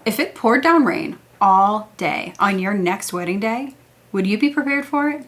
If it poured down rain all day on your next wedding day, would you be prepared for it?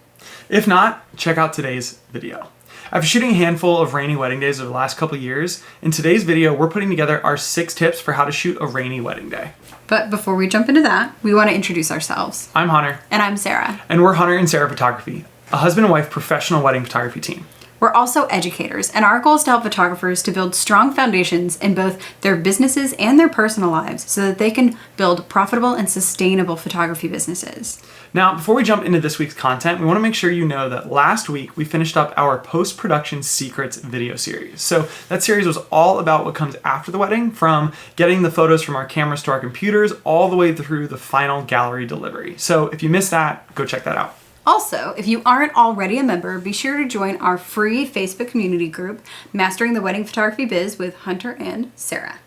If not, check out today's video. After shooting a handful of rainy wedding days over the last couple years, in today's video, we're putting together our 6 tips for how to shoot a rainy wedding day. But before we jump into that, we want to introduce ourselves. I'm Hunter. And I'm Sarah. And we're Hunter and Sarah Photography, a husband and wife professional wedding photography team. We're also educators, and our goal is to help photographers to build strong foundations in both their businesses and their personal lives so that they can build profitable and sustainable photography businesses. Now, before we jump into this week's content, we want to make sure you know that last week we finished up our post-production secrets video series. So that series was all about what comes after the wedding, from getting the photos from our cameras to our computers all the way through the final gallery delivery. So if you missed that, go check that out. Also, if you aren't already a member, be sure to join our free Facebook community group, Mastering the Wedding Photography Biz with Hunter and Sarah.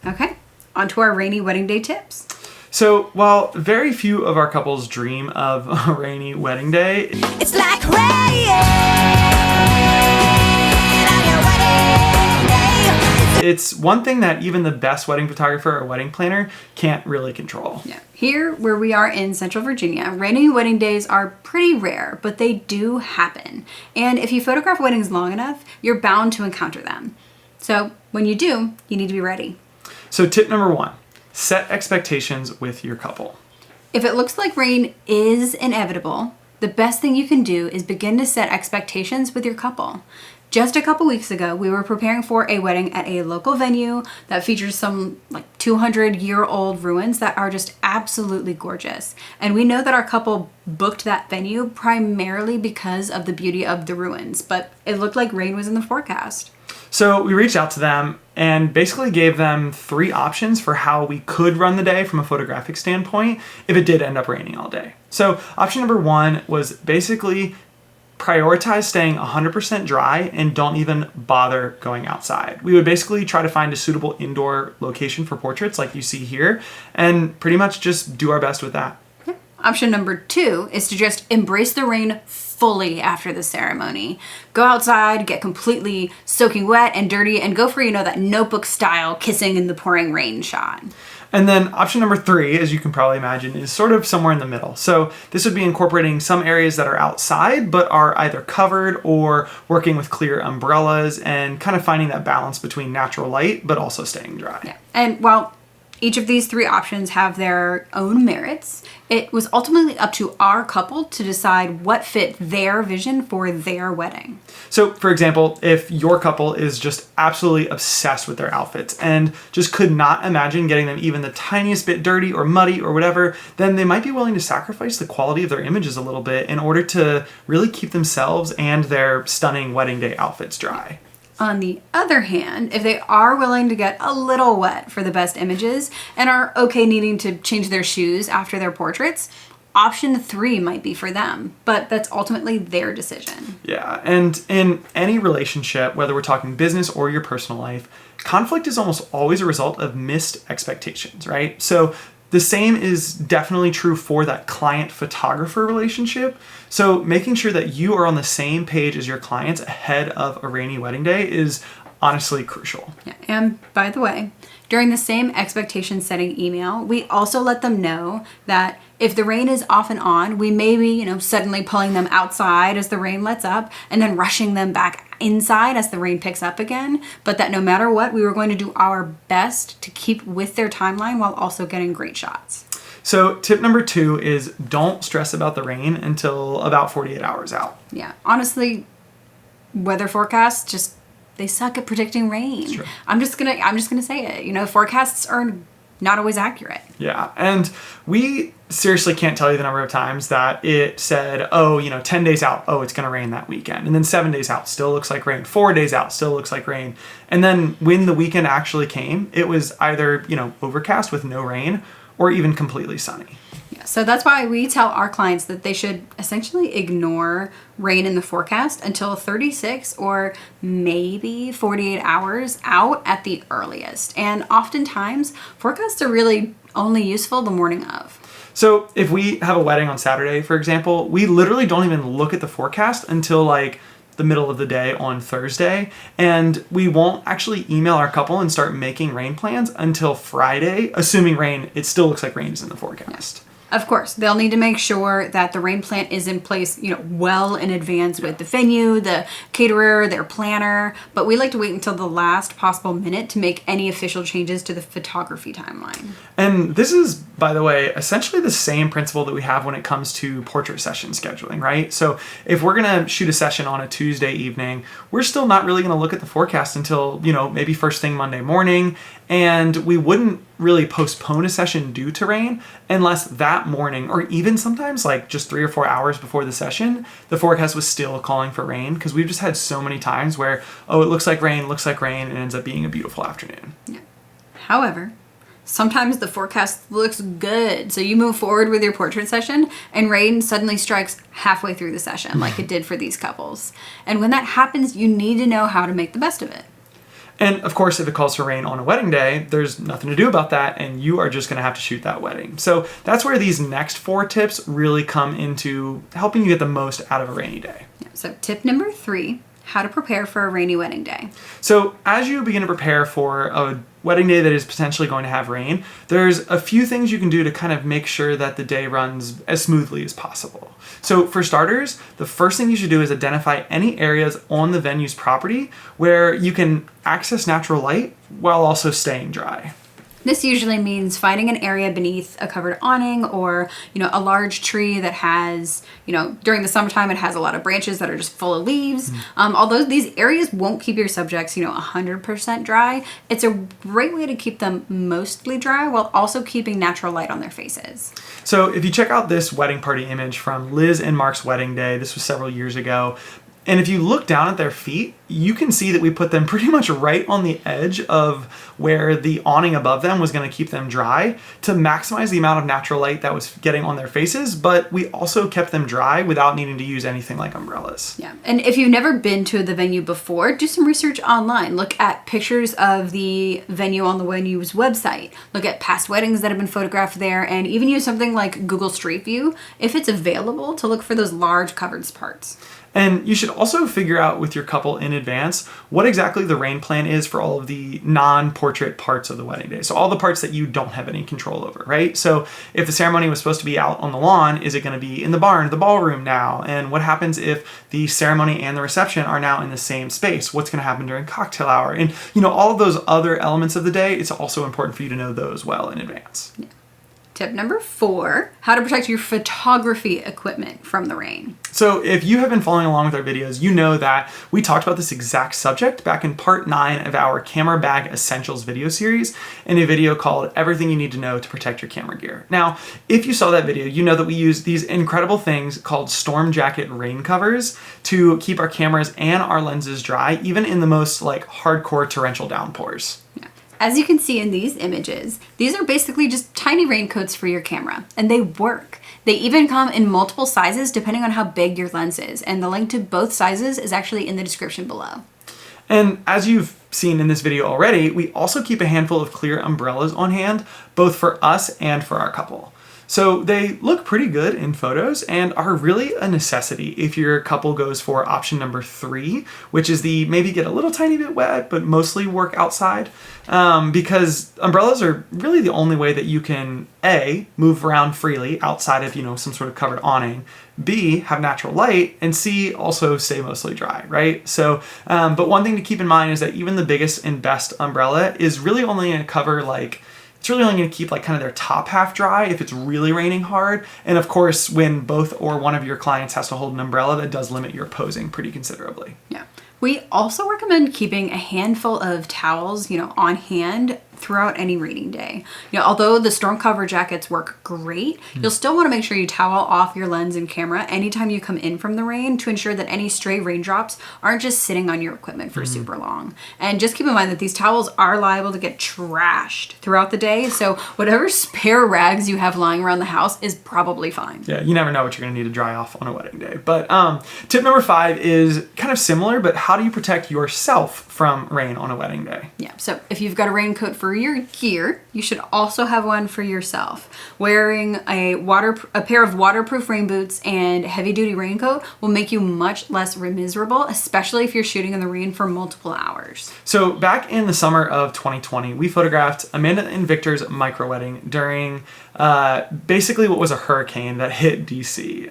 Okay, on to our rainy wedding day tips. So while very few of our couples dream of a rainy wedding day, It's like rain on your wedding day. it's one thing that even the best wedding photographer or wedding planner can't really control. Yeah. Here, where we are in Central Virginia, rainy wedding days are pretty rare, but they do happen. And if you photograph weddings long enough, you're bound to encounter them. So when you do, you need to be ready. So tip number 1, set expectations with your couple. If it looks like rain is inevitable, the best thing you can do is begin to set expectations with your couple. Just a couple weeks ago, we were preparing for a wedding at a local venue that features some 200-year-old ruins that are just absolutely gorgeous. And we know that our couple booked that venue primarily because of the beauty of the ruins, but it looked like rain was in the forecast. So we reached out to them and basically gave them 3 options for how we could run the day from a photographic standpoint if it did end up raining all day. So option number 1 was basically prioritize staying 100% dry and don't even bother going outside. We would basically try to find a suitable indoor location for portraits like you see here and pretty much just do our best with that. Option number 2 is to just embrace the rain fully after the ceremony. Go outside, get completely soaking wet and dirty, and go for, that notebook style kissing in the pouring rain shot. And then option number 3, as you can probably imagine, is sort of somewhere in the middle. So this would be incorporating some areas that are outside but are either covered or working with clear umbrellas and kind of finding that balance between natural light but also staying dry. Yeah. And while each of these 3 options have their own merits, it was ultimately up to our couple to decide what fit their vision for their wedding. So, for example, if your couple is just absolutely obsessed with their outfits and just could not imagine getting them even the tiniest bit dirty or muddy or whatever, then they might be willing to sacrifice the quality of their images a little bit in order to really keep themselves and their stunning wedding day outfits dry. On the other hand, if they are willing to get a little wet for the best images and are okay needing to change their shoes after their portraits, option 3 might be for them, but that's ultimately their decision. Yeah, and in any relationship, whether we're talking business or your personal life, conflict is almost always a result of missed expectations, right? So the same is definitely true for that client-photographer relationship. So making sure that you are on the same page as your clients ahead of a rainy wedding day is honestly crucial. Yeah. And by the way, during the same expectation setting email, we also let them know that if the rain is off and on, we may be, suddenly pulling them outside as the rain lets up and then rushing them back inside as the rain picks up again. But that no matter what, we were going to do our best to keep with their timeline while also getting great shots. So tip number 2 is don't stress about the rain until about 48 hours out. Yeah. Honestly, weather forecasts they suck at predicting rain. Sure. I'm just gonna say it. Forecasts are not always accurate. Yeah, and we seriously can't tell you the number of times that it said, 10 days out, it's gonna rain that weekend. And then 7 days out, still looks like rain. 4 days out, still looks like rain. And then when the weekend actually came, it was either, overcast with no rain or even completely sunny. Yeah, so that's why we tell our clients that they should essentially ignore rain in the forecast until 36 or maybe 48 hours out at the earliest. And oftentimes, forecasts are really only useful the morning of. So if we have a wedding on Saturday, for example, we literally don't even look at the forecast until the middle of the day on Thursday, and we won't actually email our couple and start making rain plans until Friday, assuming rain, it still looks like rain is in the forecast. Of course, they'll need to make sure that the rain plan is in place, well in advance with the venue, the caterer, their planner. But we like to wait until the last possible minute to make any official changes to the photography timeline. And this is, by the way, essentially the same principle that we have when it comes to portrait session scheduling, right? So if we're going to shoot a session on a Tuesday evening, we're still not really going to look at the forecast until, maybe first thing Monday morning. And we wouldn't really postpone a session due to rain unless that morning, or even sometimes like just 3 or 4 hours before the session, the forecast was still calling for rain, because we've just had so many times where, it looks like rain, and it ends up being a beautiful afternoon. Yeah. However, sometimes the forecast looks good. So you move forward with your portrait session and rain suddenly strikes halfway through the session like it did for these couples. And when that happens, you need to know how to make the best of it. And of course, if it calls for rain on a wedding day, there's nothing to do about that, and you are just going to have to shoot that wedding. So that's where these next 4 tips really come into helping you get the most out of a rainy day. Yeah, so tip number 3, how to prepare for a rainy wedding day. So as you begin to prepare for a wedding day that is potentially going to have rain, there's a few things you can do to kind of make sure that the day runs as smoothly as possible. So for starters, the first thing you should do is identify any areas on the venue's property where you can access natural light while also staying dry. This usually means finding an area beneath a covered awning or, a large tree that has, during the summertime, it has a lot of branches that are just full of leaves. Although these areas won't keep your subjects, 100% dry, it's a great way to keep them mostly dry while also keeping natural light on their faces. So if you check out this wedding party image from Liz and Mark's wedding day, this was several years ago, and if you look down at their feet, you can see that we put them pretty much right on the edge of where the awning above them was going to keep them dry to maximize the amount of natural light that was getting on their faces, but we also kept them dry without needing to use anything like umbrellas. Yeah, and if you've never been to the venue before, do some research online. Look at pictures of the venue on the venue's website. Look at past weddings that have been photographed there, and even use something like Google Street View if it's available to look for those large covered parts. And you should also figure out with your couple in advance what exactly the rain plan is for all of the non-portrait parts of the wedding day. So all the parts that you don't have any control over, right? So if the ceremony was supposed to be out on the lawn, is it going to be in the barn, the ballroom now? And what happens if the ceremony and the reception are now in the same space? What's going to happen during cocktail hour? And all of those other elements of the day, it's also important for you to know those well in advance. Yeah. Tip number 4, how to protect your photography equipment from the rain. So if you have been following along with our videos, you know that we talked about this exact subject back in part 9 of our Camera Bag Essentials video series in a video called Everything You Need to Know to Protect Your Camera Gear. Now, if you saw that video, you know that we use these incredible things called storm jacket rain covers to keep our cameras and our lenses dry, even in the most hardcore torrential downpours. Yeah. As you can see in these images, these are basically just tiny raincoats for your camera, and they work. They even come in multiple sizes depending on how big your lens is, and the link to both sizes is actually in the description below. And as you've seen in this video already, we also keep a handful of clear umbrellas on hand, both for us and for our couple. So they look pretty good in photos and are really a necessity if your couple goes for option number 3, which is the maybe get a little tiny bit wet, but mostly work outside. Because umbrellas are really the only way that you can A, move around freely outside of, some sort of covered awning, B, have natural light, and C, also stay mostly dry, right? So, but one thing to keep in mind is that even the biggest and best umbrella is really only going to cover it's really only going to keep kind of their top half dry if it's really raining hard. And of course, when both or one of your clients has to hold an umbrella, that does limit your posing pretty considerably. Yeah. We also recommend keeping a handful of towels, on hand throughout any raining day. Although the storm cover jackets work great, you'll still want to make sure you towel off your lens and camera anytime you come in from the rain to ensure that any stray raindrops aren't just sitting on your equipment for super long. And just keep in mind that these towels are liable to get trashed throughout the day, so whatever spare rags you have lying around the house is probably fine. Yeah, you never know what you're going to need to dry off on a wedding day. But tip number 5 is kind of similar, but how do you protect yourself from rain on a wedding day? Yeah, so if you've got a raincoat for for your gear, you should also have one for yourself. Wearing a pair of waterproof rain boots and heavy duty raincoat will make you much less miserable, especially if you're shooting in the rain for multiple hours. So back in the summer of 2020, we photographed Amanda and Victor's micro wedding during basically what was a hurricane that hit DC.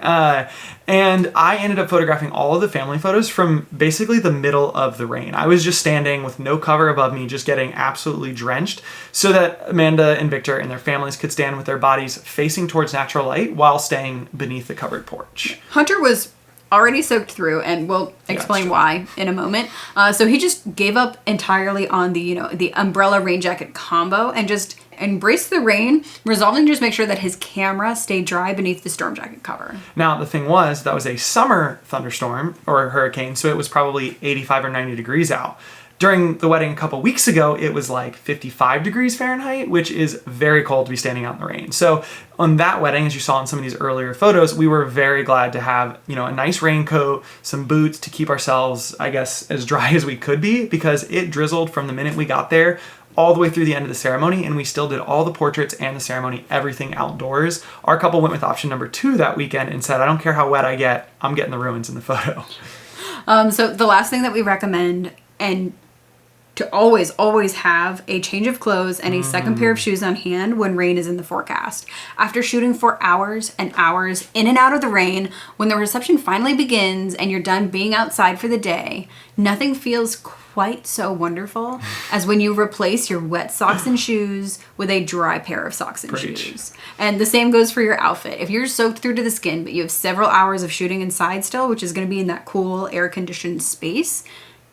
And I ended up photographing all of the family photos from basically the middle of the rain. I was just standing with no cover above me, just getting absolutely drenched, so that Amanda and Victor and their families could stand with their bodies facing towards natural light while staying beneath the covered porch. Hunter was already soaked through, and we'll explain why in a moment. So he just gave up entirely on the umbrella rain jacket combo and just embraced the rain, resolving to just make sure that his camera stayed dry beneath the storm jacket cover. Now, the thing was, that was a summer thunderstorm or hurricane, so it was probably 85 or 90 degrees out. During the wedding a couple weeks ago, it was like 55 degrees Fahrenheit, which is very cold to be standing out in the rain. So on that wedding, as you saw in some of these earlier photos, we were very glad to have, a nice raincoat, some boots to keep ourselves, I guess, as dry as we could be, because it drizzled from the minute we got there all the way through the end of the ceremony, and we still did all the portraits and the ceremony, everything outdoors. Our couple went with option number 2 that weekend and said, I don't care how wet I get, I'm getting the ruins in the photo. So the last thing that we recommend, and to always have a change of clothes and a second pair of shoes on hand when rain is in the forecast. After shooting for hours and hours in and out of the rain, when the reception finally begins and you're done being outside for the day, nothing feels quite so wonderful as when you replace your wet socks and shoes with a dry pair of socks and shoes. And the same goes for your outfit. If you're soaked through to the skin, but you have several hours of shooting inside still, which is going to be in that cool air-conditioned space,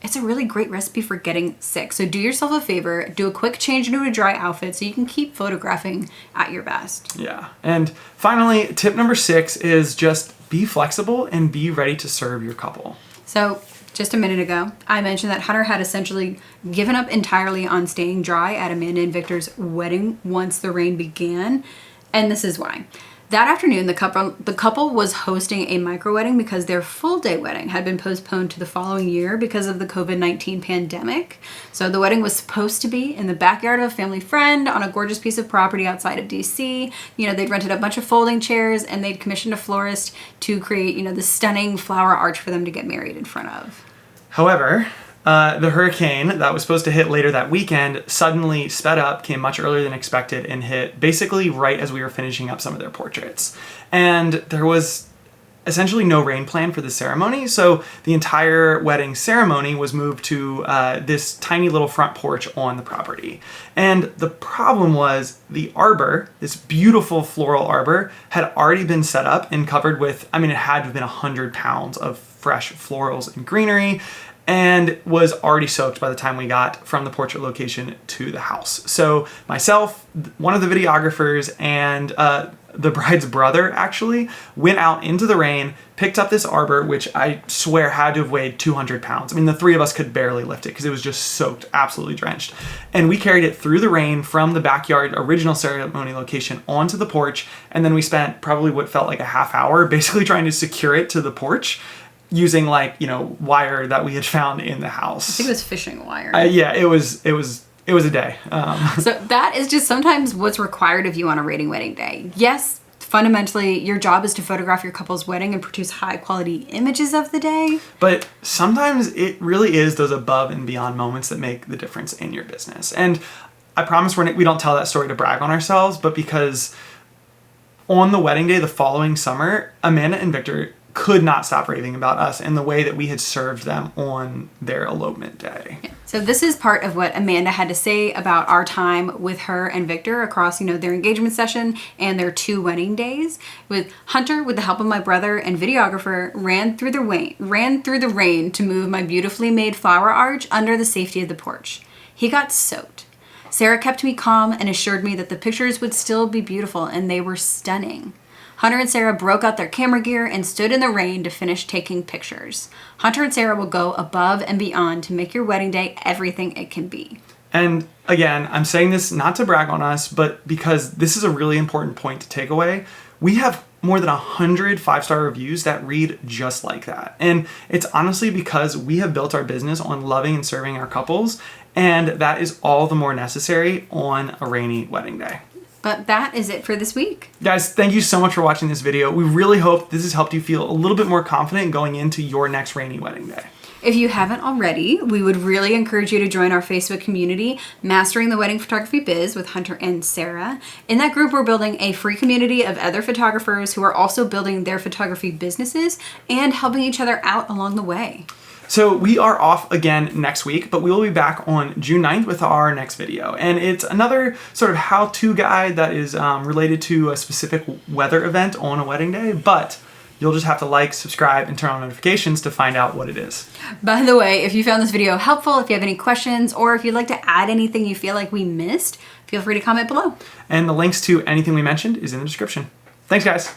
it's a really great recipe for getting sick. So do yourself a favor, do a quick change into a dry outfit so you can keep photographing at your best. Yeah. And finally, tip number 6 is just be flexible and be ready to serve your couple. So just a minute ago, I mentioned that Hunter had essentially given up entirely on staying dry at Amanda and Victor's wedding once the rain began. And this is why. That afternoon, the couple was hosting a micro wedding because their full day wedding had been postponed to the following year because of the COVID-19 pandemic. So the wedding was supposed to be in the backyard of a family friend on a gorgeous piece of property outside of DC. They'd rented a bunch of folding chairs and they'd commissioned a florist to create, this stunning flower arch for them to get married in front of. However, the hurricane that was supposed to hit later that weekend suddenly sped up, came much earlier than expected, and hit basically right as we were finishing up some of their portraits. And there was essentially no rain plan for the ceremony, so the entire wedding ceremony was moved to this tiny little front porch on the property. And the problem was the arbor, this beautiful floral arbor, had already been set up and covered with, it had to have been 100 pounds of fresh florals and greenery, and was already soaked by the time we got from the portrait location to the house. So myself, one of the videographers, and the bride's brother actually went out into the rain, picked up this arbor, which I swear had to have weighed 200 pounds. The 3 of us could barely lift it because it was just soaked, absolutely drenched. And we carried it through the rain from the backyard original ceremony location onto the porch, and then we spent probably what felt like a half hour basically trying to secure it to the porch, using wire that we had found in the house. I think it was fishing wire. Yeah, it was a day. So that is just sometimes what's required of you on a rating wedding day. Yes, fundamentally, your job is to photograph your couple's wedding and produce high quality images of the day. But sometimes it really is those above and beyond moments that make the difference in your business. And I promise we don't tell that story to brag on ourselves, but because on the wedding day the following summer, Amanda and Victor could not stop raving about us and the way that we had served them on their elopement day. Yeah. So this is part of what Amanda had to say about our time with her and Victor across, their engagement session and their 2 wedding days. With Hunter, with the help of my brother and videographer, ran through the rain to move my beautifully made flower arch under the safety of the porch. He got soaked. Sarah kept me calm and assured me that the pictures would still be beautiful, and they were stunning. Hunter and Sarah broke out their camera gear and stood in the rain to finish taking pictures. Hunter and Sarah will go above and beyond to make your wedding day everything it can be. And again, I'm saying this not to brag on us, but because this is a really important point to take away. We have more than 100 5-star reviews that read just like that. And it's honestly because we have built our business on loving and serving our couples. and that is all the more necessary on a rainy wedding day. But that is it for this week. Guys, thank you so much for watching this video. We really hope this has helped you feel a little bit more confident going into your next rainy wedding day. If you haven't already, we would really encourage you to join our Facebook community, Mastering the Wedding Photography Biz with Hunter and Sarah. In that group, we're building a free community of other photographers who are also building their photography businesses and helping each other out along the way. So we are off again next week, but we will be back on June 9th with our next video. And it's another sort of how-to guide that is related to a specific weather event on a wedding day, but you'll just have to like, subscribe, and turn on notifications to find out what it is. By the way, if you found this video helpful, if you have any questions, or if you'd like to add anything you feel like we missed, feel free to comment below. And the links to anything we mentioned is in the description. Thanks, guys.